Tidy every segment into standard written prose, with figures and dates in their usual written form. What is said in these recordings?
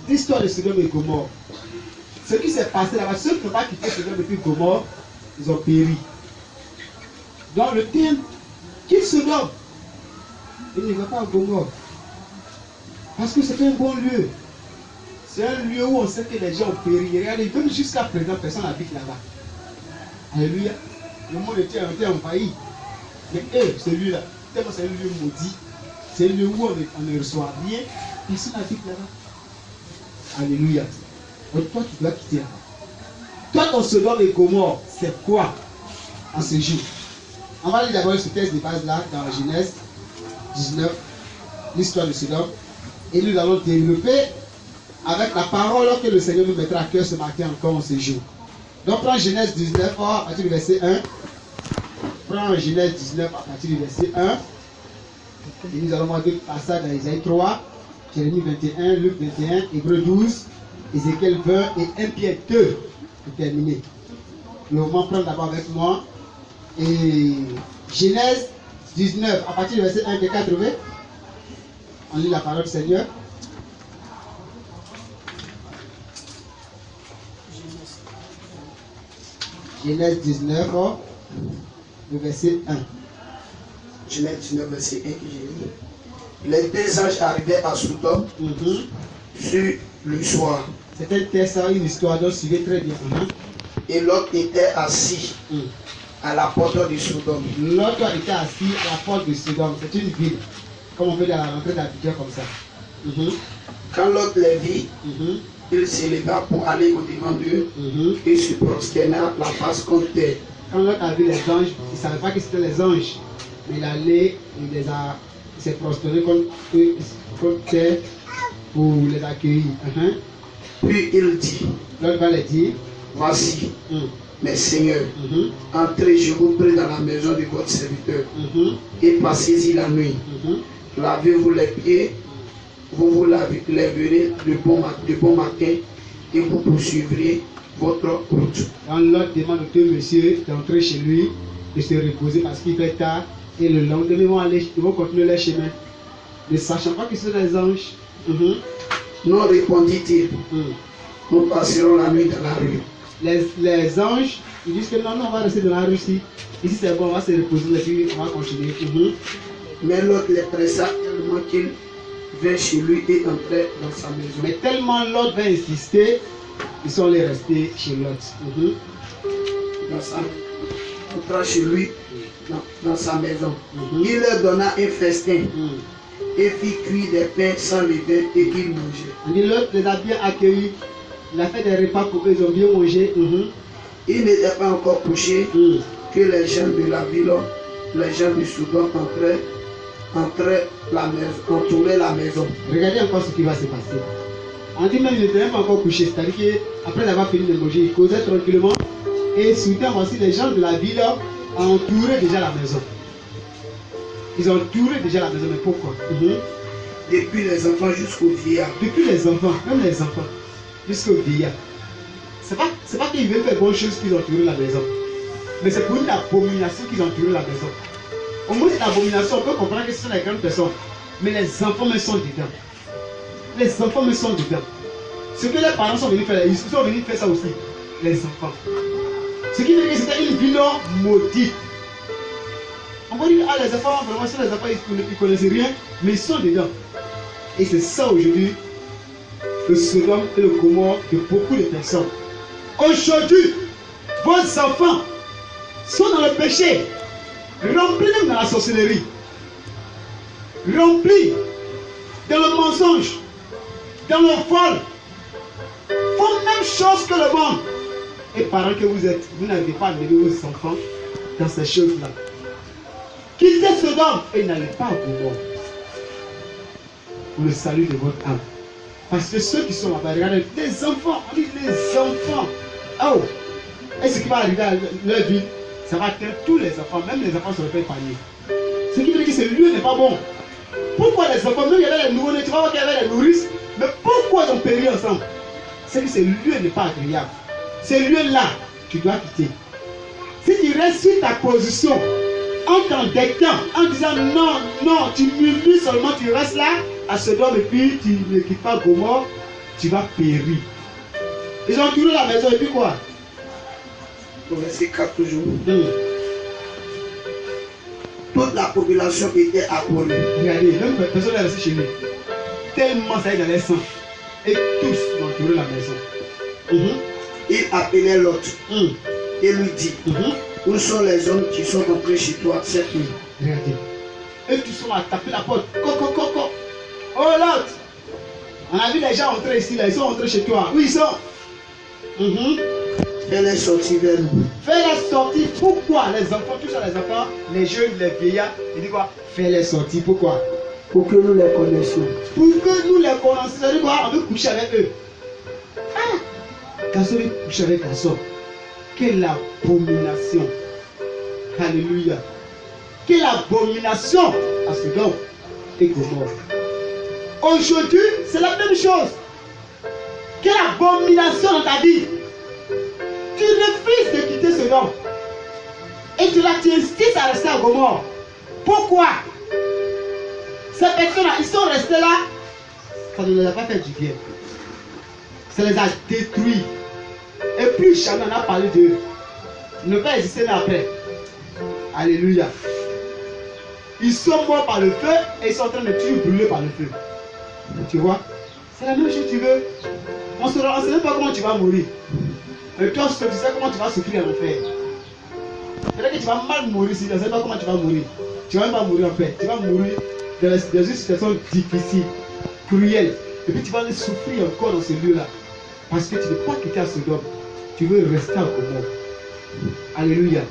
l'histoire de Sodome et Gomorrhe. Ce qui s'est passé là-bas, ceux qui n'ont pas quitté Sodome et puis Gomorrhe, ils ont péri. Donc le thème, quitte Sodome, il ne va pas à Gomorrhe. Parce que c'est un bon lieu. C'est un lieu où on sait que les gens ont péri. Regardez, même jusqu'à présent, personne n'habite là-bas. Alléluia. Le monde était envahi. Mais celui-là, tellement c'est un lieu maudit. C'est un lieu où on ne reçoit rien. Personne n'habite là-bas. Alléluia. Donc toi, tu dois quitter là-bas. Toi, ton Sodome et Gomorrhe, c'est quoi en ce jour? On va lire d'abord ce texte de base là, dans Genèse 19, l'histoire de Sodome. Et nous allons développer avec la parole que le Seigneur nous mettra à cœur ce matin encore en ce jour. Donc prends Genèse 19 à partir du verset 1. Prends Genèse 19 à partir du verset 1. Et nous allons voir deux passages dans Isaïe 3, Jérémie 21, Luc 21, Hébreux 12, Ézéchiel 20 et 1 Pierre 2 pour terminer. Nous allons prendre d'abord avec moi. Et Genèse 19 à partir du verset 1 et 80. On lit la parole du Seigneur. Genèse 19, le verset 1. Genèse 19, verset 1 que j'ai lu. Les deux anges arrivaient à Sodome sur le soir. C'était ça, une histoire, donc suivez très bien. Et l'autre était assis à la porte de Sodome. L'autre était assis à la porte de Sodome. C'est une ville. Comme on peut dire à la rentrée d'Abidjan comme ça. Quand l'autre les vit, il s'éleva pour aller au-devant d'eux et se prosterna la face contre terre. Quand l'autre a vu les anges, il ne savait pas que c'était les anges. Mais il allait, il s'est prosterné contre terre pour les accueillir. Puis il dit, l'autre va les dire, voici, mes seigneurs, entrez, je vous prie dans la maison de votre serviteur et passez-y la nuit. Lavez-vous les pieds, vous vous lèverez de bon matin et vous poursuivrez votre route. Quand l'autre demande au monsieur d'entrer chez lui, de se reposer parce qu'il fait tard, et le lendemain ils vont continuer leur chemin, ne sachant pas que ce sont des anges. Non, répondit-il, nous passerons la nuit dans la rue. Les anges, ils disent que non, on va rester dans la rue ici. Ici c'est bon, on va se reposer et puis on va continuer. Mais l'autre les pressa tellement qu'il vint chez lui et entrait dans sa maison. Mais tellement l'autre va insister, ils sont allés rester chez l'autre. Entra chez lui dans sa maison. Il leur donna un festin et fit cuire des pains sans levain et qu'ils mangeaient. L'autre les a bien accueillis. Il a fait des repas pour eux, ils ont bien mangé. Il n'était pas encore couché que les gens de la ville, les gens de Sodome entraient la maison, entouraient la maison. Regardez encore ce qui va se passer. On dit même qu'il n'était même pas encore couché, c'est-à-dire qu'après avoir fini de manger, ils causaient tranquillement. Et soudain, voici les gens de la ville entouraient déjà la maison. Ils entouraient déjà la maison, mais pourquoi? Depuis les enfants jusqu'aux vieillards. Depuis les enfants, même les enfants, jusqu'aux vieillards. C'est pas qu'ils veulent faire bonne chose qu'ils ont entouré la maison. Mais c'est pour une abomination qu'ils ont entouré la maison. Au moins cette abomination, on peut comprendre que ce sont les grandes personnes. Mais les enfants me sont dedans. Les enfants me sont dedans. Ce que les parents sont venus faire, ils sont venus faire ça aussi. Les enfants. Ce qui veut dire que c'était une ville maudite. On va dire, ah les enfants, vraiment, c'est les enfants, ils ne connaissent rien, mais ils sont dedans. Et c'est ça aujourd'hui, le Sodome et le Gomorrhe de beaucoup de personnes. Aujourd'hui, vos enfants sont dans le péché, remplis même dans la sorcellerie, remplis dans le mensonge, dans le vol, font même chose que le monde. Et parents que vous êtes, vous n'arrivez pas à mener vos enfants dans ces choses-là. Quittez Sodome et n'allez pas au Gomorrhe pour le salut de votre âme. Parce que ceux qui sont là-bas, regardez, les enfants, on dit les enfants. Oh, et ce qui va arriver à leur vie, ça va atteindre tous les enfants, même les enfants ne seront pas épargnés. Ce qui veut dire que ce lieu n'est pas bon. Pourquoi les enfants, même il y avait les nouveau-nés, tu vas voir qu'il y avait les nourrices, mais pourquoi ils ont péri ensemble? C'est que ce lieu n'est pas agréable. Ce lieu-là, tu dois quitter. Si tu restes sur ta position, en t'endettant, en disant non, tu murmures seulement, tu restes là à Sodome et puis tu ne quittes pas Gomorrhe, tu vas périr. Ils ont entouré la maison et puis quoi? Au verset 4 toujours. Toute la population était accourue. Regardez, même personne n'est resté chez lui. Tellement ça est dans les sangs. Et tous ont entouré la maison. Il appelait l'autre et lui dit, où sont les hommes qui sont entrés chez toi cette nuit? Regardez. Et tous sont à taper la porte. Coco. Oh l'autre! On a vu les gens entrer ici, là. Ils sont entrés chez toi. Où ils sont? Elle est sortie vers nous. Fais-les sortir. Pourquoi? Les enfants, tous les enfants, les jeunes, les vieillards. Il dit quoi? Fais-les sortir. Pourquoi? Pour que nous les connaissions. Pour que nous les connaissions. Ça veut dire quoi? On veut coucher avec eux. Ah! Garçon veut coucher avec garçon. Quelle abomination. Alléluia. Quelle abomination à Sodome et Gomorrhe. Aujourd'hui, c'est la même chose. Quelle abomination dans ta vie. Tu refuses de quitter Sodome. Et tu insistes à rester à Gomorrhe. Pourquoi? Ces personnes-là, ils sont restés là. Ça ne les a pas fait du bien. Ça les a détruits. Et plus jamais on a parlé d'eux. Ils ne vont pas exister là après. Alléluia. Ils sont morts par le feu et ils sont en train de tuer brûlés par le feu. Tu vois? C'est la même chose que tu veux. On ne sait pas comment tu vas mourir. Et toi, tu sais comment tu vas souffrir en enfer. Peut-être que tu vas mal mourir si tu ne sais pas comment tu vas mourir. Tu ne vas même pas mourir en fait. Tu vas mourir dans une situation difficile, cruelle. Et puis tu vas aller souffrir encore dans ce lieu-là. Parce que tu ne veux pas quitter Sodome. Tu veux rester à Gomorrhe. Alléluia.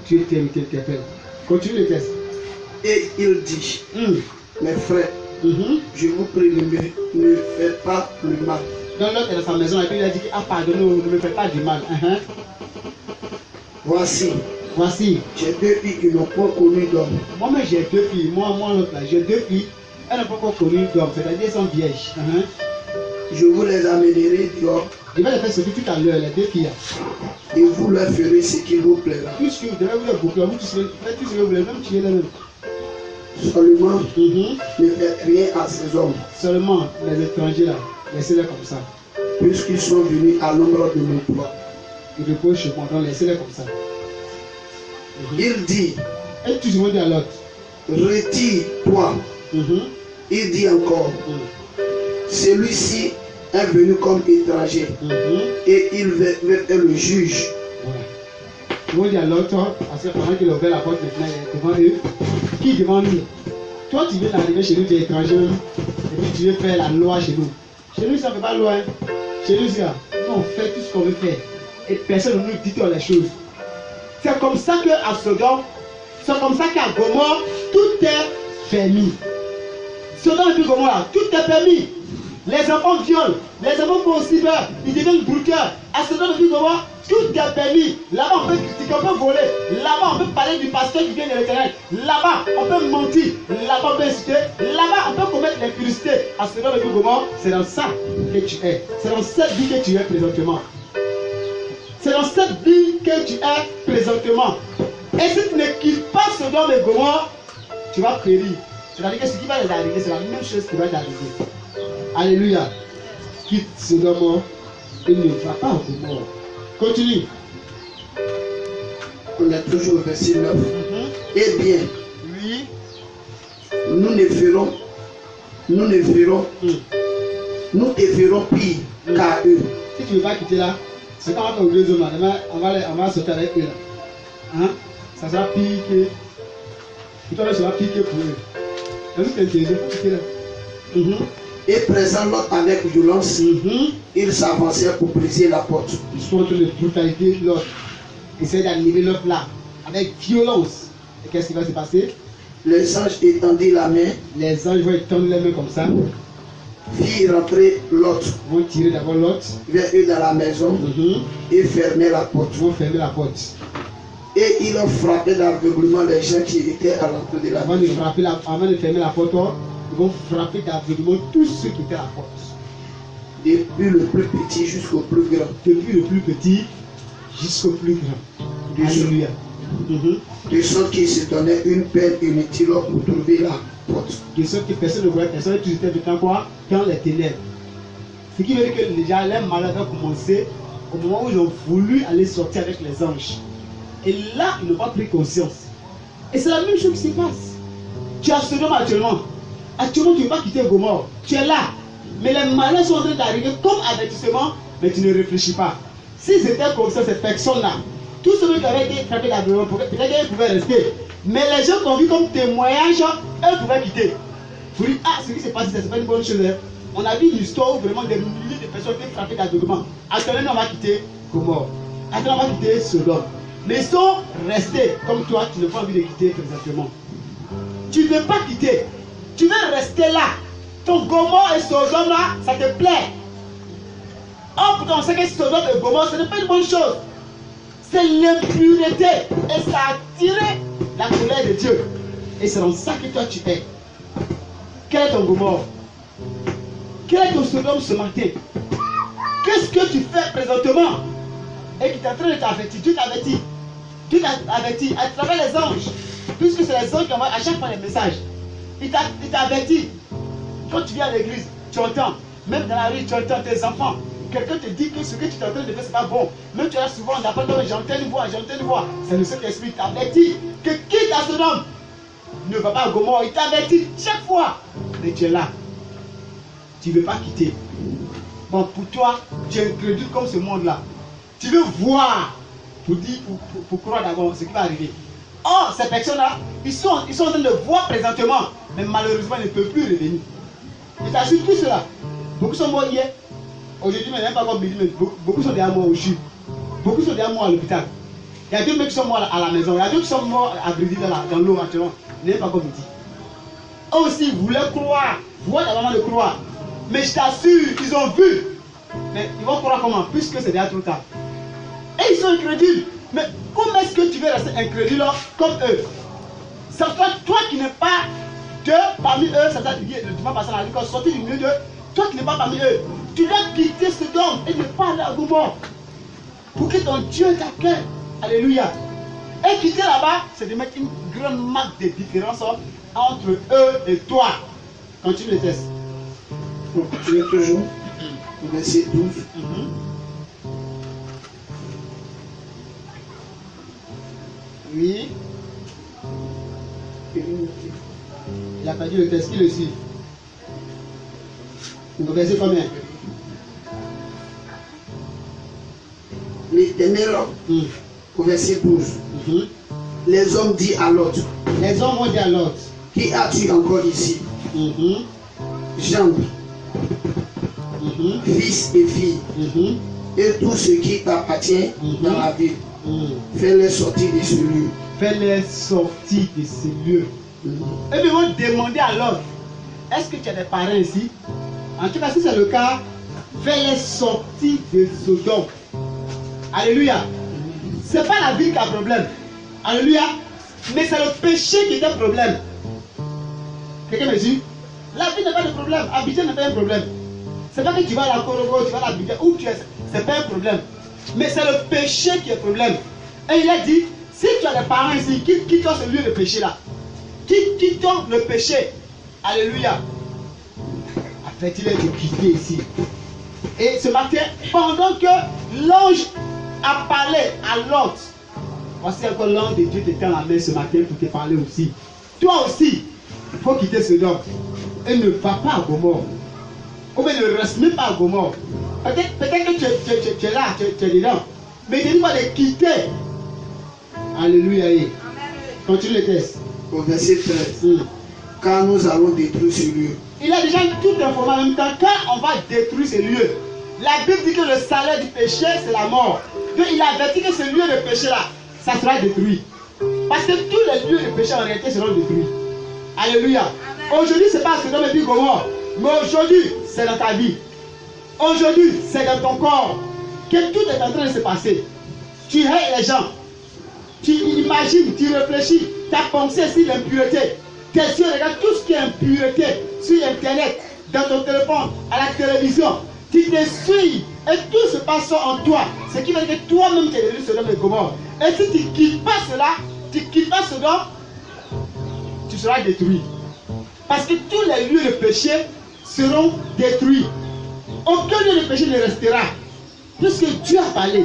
Dieu t'aime, Dieu t'appelle. Continue le texte. Et il dit, mes frères, je vous prie, ne faites pas le mal. Donc l'autre est dans sa maison et puis il a dit, ah pardonne, ne me faites pas du mal. Voici, j'ai 2 filles qui n'ont pas connu d'homme. Moi-même j'ai 2 filles. Moi l'autre là, j'ai 2 filles. Elles n'ont pas encore connu d'homme, c'est-à-dire elles sont vierges. Je vous les amènerai dehors. Je vais les faire sortir tout à l'heure, les 2 filles. Et vous leur ferez ce qui vous plaira. Tout ce que vous devez vous les boucler, vous tous faites tout ce que vous voulez, même tuer les-mêmes. Seulement, ne faites rien à ces hommes. Seulement les étrangers là, laissez-les comme ça. Puisqu'ils sont venus à l'ombre de mon toit. Ils reposent chez moi, donc laissez-les comme ça. Il dit, et tout le monde dit à l'autre, retire-toi. Il dit encore, celui-ci est venu comme étranger et il veut être le juge. Voilà. Tout le monde dit à l'autre, parce que pendant qu'il a ouvert la porte maintenant, il est devant eux. Qui est devant lui? Toi, tu viens d'arriver chez nous, tu es étranger, et puis tu veux faire la loi chez nous. Chez nous, ça ne fait pas loi. Chez nous, ça, nous, on fait tout ce qu'on veut faire. Et personne ne nous dit toutes les choses. C'est comme ça qu'à Sodome, c'est comme ça qu'à Gomorrhe, tout est permis. Sodome et puis Gomorrhe, tout est permis. Les enfants violent, les enfants font aussi peur, ils deviennent brouteurs. À Sodome et puis Gomorrhe, tout est permis. Là-bas, on peut critiquer, on peut voler. Là-bas, on peut parler du pasteur qui vient de l'Éternel. Là-bas, on peut mentir. Là-bas, on peut insulter. Là-bas, on peut commettre l'impudicité. À Sodome et puis Gomorrhe, c'est dans ça que tu es. C'est dans cette vie que tu es présentement. C'est dans cette vie que tu es présentement. Et si tu ne quittes pas Sodome et Gomorrhe, tu vas périr. C'est-à-dire que ce qui va les arriver, c'est la même chose qui va t'arriver. Alléluia. Quitte Sodome et ne va pas à Gomorrhe. Continue. On est toujours au verset 9. Eh bien, Oui. nous te ferons pire qu'à eux. Si tu ne veux pas quitter là, c'est quand on va faire aux 2 hommes là. Demain, on va sauter avec eux là. Hein? Ça sera pire que. Pour toi, ça sera pire que pour eux. Est-ce que tu es intéressé pour quitter là? Et présent l'autre avec violence, ils s'avançaient pour briser la porte. Ils sont en train de brutaliser l'autre. Ils essaient d'animer l'autre là, avec violence. Et qu'est-ce qui va se passer? Les anges étendirent la main, Les anges vont étendre les mains comme ça. firent rentrer l'autre Ils vont tirer d'abord l'autre. vers eux dans la maison et fermer la porte. Ils vont fermer la porte. Et ils ont frappé d'aveuglement les gens qui étaient à l'entrée de la Avant de maison. fermer la porte, ils vont frapper d'aveuglement tous ceux qui étaient à la porte. Depuis le plus petit jusqu'au plus grand. Depuis le plus petit jusqu'au plus grand. Alléluia. De sorte qu'ils se donnaient une peine inutile pour trouver la porte. De sorte que personne ne voyait personne, tous étaient tout le temps quoi? Dans les ténèbres. Ce qui veut dire que déjà les malheurs ont commencé au moment où ils ont voulu aller sortir avec les anges. Et là, ils n'ont pas pris conscience. Et c'est la même chose qui se passe. Tu as Sodome actuellement. Actuellement, tu ne veux pas quitter Gomorrhe. Tu es là. Mais les malheurs sont en train d'arriver comme avertissement, mais tu ne réfléchis pas. S'ils étaient comme ça, ces personnes-là, tous ceux qui avaient été frappés d'agrément, peut-être qu'ils pouvaient rester. Mais les gens qui ont vu comme témoignage, eux pouvaient quitter. Vous dites, ah, ce qui s'est passé, ce n'est pas une bonne chose. Hein. On a vu une histoire où vraiment des milliers de personnes ont été frappées d'aveuglement. Actuellement, on va quitter Gomorrhe. Actuellement, on va quitter Sodome. Mais ils sont restés comme toi, tu n'as pas envie de quitter présentement. Tu ne veux pas quitter. Tu veux rester là. Ton Gomorrhe et Sodome là, ça te plaît. Oh, pourtant on sait que Sodome et Gomorrhe, ce n'est pas une bonne chose. C'est l'impureté. Et ça a attiré la colère de Dieu. Et c'est dans ça que toi tu es. Quel est ton Gomorrhe? Quel est ton Sodome ce matin? Qu'est-ce que tu fais présentement? Et qui est en train de t'avertir. Dieu t'avertit. Dieu t'avertit à travers les anges. Puisque c'est les anges qui envoient à chaque fois les messages. Il t'avertit. Quand tu viens à l'église, tu entends. Même dans la rue, tu entends tes enfants. Quelqu'un te dit que ce que tu es en train de faire, ce n'est pas bon. Même tu as souvent, on appelle, j'entends une voix. C'est le Saint-Esprit qui t'avertit que quitte à Sodome. Ne va pas à Gomorrhe. Il t'avertit chaque fois. Mais tu es là. Tu ne veux pas quitter. Bon, pour toi, tu es incrédule comme ce monde-là. Tu veux voir pour croire d'abord ce qui va arriver. Or, ces personnes-là, ils sont en train de voir présentement, mais malheureusement, ils ne peuvent plus revenir. Je t'assure tout cela. Beaucoup sont morts hier. Aujourd'hui, mais même pas comme midi, mais beaucoup sont déjà morts au CHU. Beaucoup sont déjà morts à l'hôpital. Il y a deux mecs qui sont morts à la maison. Il y a d'autres qui sont morts à Bridi dans l'eau actuellement. Ils n'aiment pas comme midi. Eux aussi, ils voulaient croire. Voir la maman de croire. Mais je t'assure, ils ont vu. Mais ils vont croire comment? Puisque c'est déjà trop tard. Et ils sont incrédules. Mais comment est-ce que tu veux rester incrédule comme eux? C'est toi qui n'es pas parmi eux, c'est-à-dire tu vas passer dans la vie, sortir du milieu d'eux, toi qui n'es pas parmi eux, tu dois quitter ce don et ne pas aller à Gomorrhe. Pour que ton Dieu t'accueille. Alléluia. Et quitter là-bas, c'est de mettre une grande marque de différence entre eux et toi. Continue le test. On continue toujours. Verset 12. Oui. Il a perdu le test. Qui le suit? Au verset combien? L'Éternel, au verset 12. Les hommes disent à l'autre. Les hommes vont dire à l'autre. Qui as-tu encore ici? Jambes, fils et filles, et tout ce qui t'appartient dans la ville. Fais-les sortir de ce lieu. Fais-les sortir de ce lieu. Et puis ils vont demander à l'autre, est-ce que tu as des parents ici? En tout cas, si c'est le cas, fais-les sortir de Sodome. Alléluia. Ce n'est pas la ville qui a problème. Alléluia. Mais c'est le péché qui est un problème. Quelqu'un me dit, la vie n'est pas de problème. Abidjan n'est pas un problème. Ce n'est pas que tu vas à la Korogo, tu vas à l'Abidjan, où tu es. Ce n'est pas un problème. Mais c'est le péché qui est le problème. Et il a dit, si tu as des parents ici, quitte-toi ce lieu de péché là. Quitte-toi le péché. Alléluia. Après-il est de quitter ici. Et ce matin, pendant que l'ange a parlé à l'autre, voici encore l'ange de Dieu t'étend la main ce matin pour te parler aussi. Toi aussi, il faut quitter ce dôme. Et ne va pas à Gomorrhe. Ou bien ne reste même pas à Gomorrhe. Peut-être que tu es là, tu es dedans. Mais il ne dis pas de quitter. Alléluia. Continue le test. Au verset 13. Car nous allons détruire ce lieu. Il a déjà tout informé en même temps. Quand on va détruire ce lieu, la Bible dit que le salaire du péché, c'est la mort. Donc il a averti que ce lieu de péché-là, ça sera détruit. Parce que tous les lieux de péché en réalité seront détruits. Alléluia. Aujourd'hui, ce n'est pas Sodome et Gomorrhe. Mais aujourd'hui, c'est dans ta vie. Aujourd'hui, c'est dans ton corps que tout est en train de se passer. Tu hais les gens. Tu imagines, tu réfléchis. Ta pensée sur l'impureté. Tes yeux regardent tout ce qui est impureté sur Internet, dans ton téléphone, à la télévision. Tu te suis et tout se passe en toi. Ce qui veut dire que toi-même tu es devenu Sodome et Gomorrhe. Et si tu ne quittes pas cela, tu ne quittes pas Sodome, tu seras détruit. Parce que tous les lieux de péché seront détruits. aucun lieu de péché ne restera. Puisque Dieu a parlé.